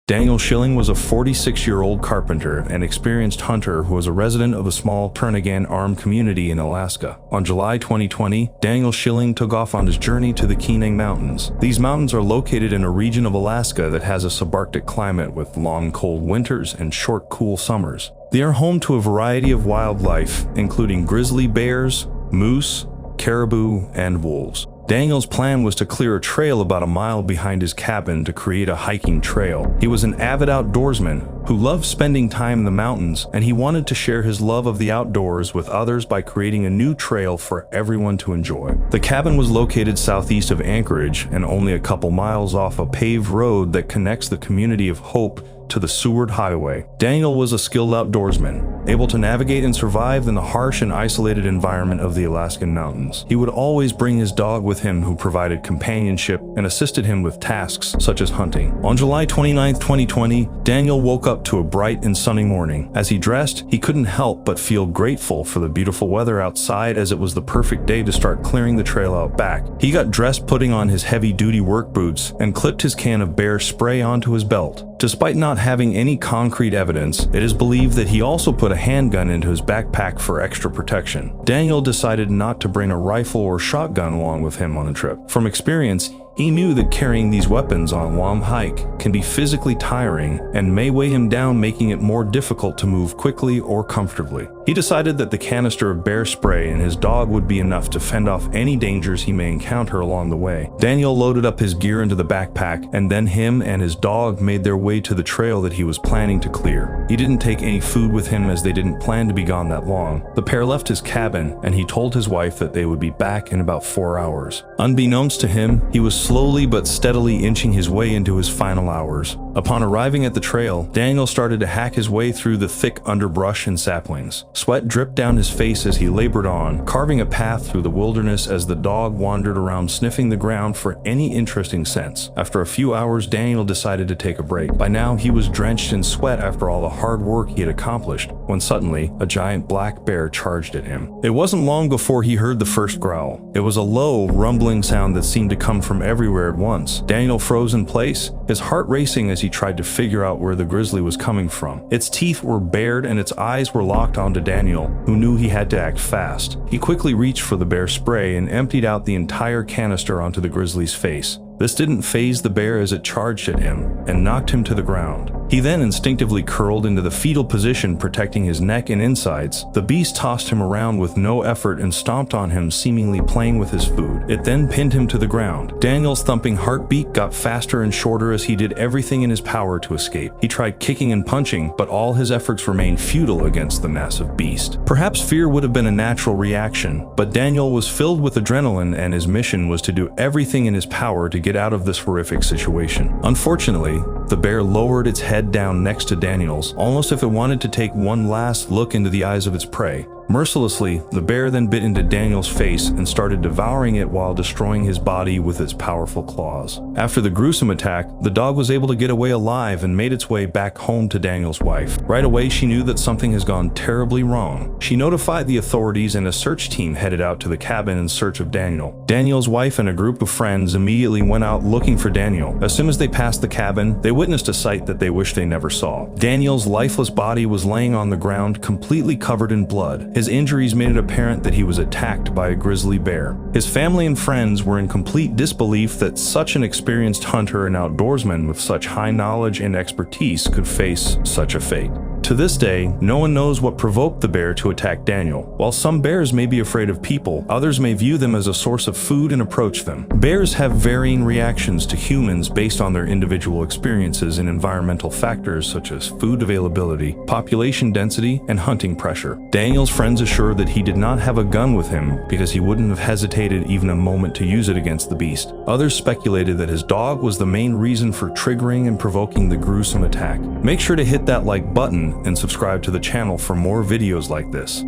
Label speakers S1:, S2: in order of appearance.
S1: Daniel Schilling was a 46-year-old carpenter and experienced hunter who was a resident of a small Turnagain armed community in Alaska. On July 2020, Daniel Schilling took off on his journey to the Kenai Mountains. These mountains are located in a region of Alaska that has a subarctic climate with long cold winters and short cool summers. They are home to a variety of wildlife, including grizzly bears, moose, caribou, and wolves. Daniel's plan was to clear a trail about a mile behind his cabin to create a hiking trail. He was an avid outdoorsman who loved spending time in the mountains, and he wanted to share his love of the outdoors with others by creating a new trail for everyone to enjoy. The cabin was located southeast of Anchorage and only a couple miles off a paved road that connects the community of Hope to the Seward Highway. Daniel was a skilled outdoorsman, able to navigate and survive in the harsh and isolated environment of the Alaskan mountains. He would always bring his dog with him, who provided companionship and assisted him with tasks such as hunting. On July 29, 2020, Daniel woke up to a bright and sunny morning. As he dressed, he couldn't help but feel grateful for the beautiful weather outside, as it was the perfect day to start clearing the trail out back. He got dressed, putting on his heavy-duty work boots, and clipped his can of bear spray onto his belt. Despite not having any concrete evidence, it is believed that he also put a handgun into his backpack for extra protection. Daniel decided not to bring a rifle or shotgun along with him on the trip. From experience, he knew that carrying these weapons on a long hike can be physically tiring and may weigh him down, making it more difficult to move quickly or comfortably. He decided that the canister of bear spray and his dog would be enough to fend off any dangers he may encounter along the way. Daniel loaded up his gear into the backpack, and then him and his dog made their way to the trail that he was planning to clear. He didn't take any food with him, as they didn't plan to be gone that long. The pair left his cabin, and he told his wife that they would be back in about 4 hours. Unbeknownst to him, he was slowly but steadily inching his way into his final hours. Upon arriving at the trail, Daniel started to hack his way through the thick underbrush and saplings. Sweat dripped down his face as he labored on, carving a path through the wilderness as the dog wandered around, sniffing the ground for any interesting scents. After a few hours, Daniel decided to take a break. By now, he was drenched in sweat after all the hard work he had accomplished, when suddenly, a giant black bear charged at him. It wasn't long before he heard the first growl. It was a low, rumbling sound that seemed to come from everywhere at once. Daniel froze in place, his heart racing as he tried to figure out where the grizzly was coming from. Its teeth were bared and its eyes were locked onto Daniel, who knew he had to act fast. He quickly reached for the bear spray and emptied out the entire canister onto the grizzly's face. This didn't faze the bear as it charged at him and knocked him to the ground. He then instinctively curled into the fetal position, protecting his neck and insides. The beast tossed him around with no effort and stomped on him, seemingly playing with his food. It then pinned him to the ground. Daniel's thumping heartbeat got faster and shorter as he did everything in his power to escape. He tried kicking and punching, but all his efforts remained futile against the massive beast. Perhaps fear would have been a natural reaction, but Daniel was filled with adrenaline, and his mission was to do everything in his power to get out of this horrific situation. Unfortunately, the bear lowered its head down next to Daniel's, almost as if it wanted to take one last look into the eyes of its prey. Mercilessly, the bear then bit into Daniel's face and started devouring it while destroying his body with its powerful claws. After the gruesome attack, the dog was able to get away alive and made its way back home to Daniel's wife. Right away, she knew that something has gone terribly wrong. She notified the authorities, and a search team headed out to the cabin in search of Daniel. Daniel's wife and a group of friends immediately went out looking for Daniel. As soon as they passed the cabin, they witnessed a sight that they wished they never saw. Daniel's lifeless body was laying on the ground, completely covered in blood. His injuries made it apparent that he was attacked by a grizzly bear. His family and friends were in complete disbelief that such an experienced hunter and outdoorsman with such high knowledge and expertise could face such a fate. To this day, no one knows what provoked the bear to attack Daniel. While some bears may be afraid of people, others may view them as a source of food and approach them. Bears have varying reactions to humans based on their individual experiences and environmental factors such as food availability, population density, and hunting pressure. Daniel's friends assured that he did not have a gun with him because he wouldn't have hesitated even a moment to use it against the beast. Others speculated that his dog was the main reason for triggering and provoking the gruesome attack. Make sure to hit that like button and subscribe to the channel for more videos like this.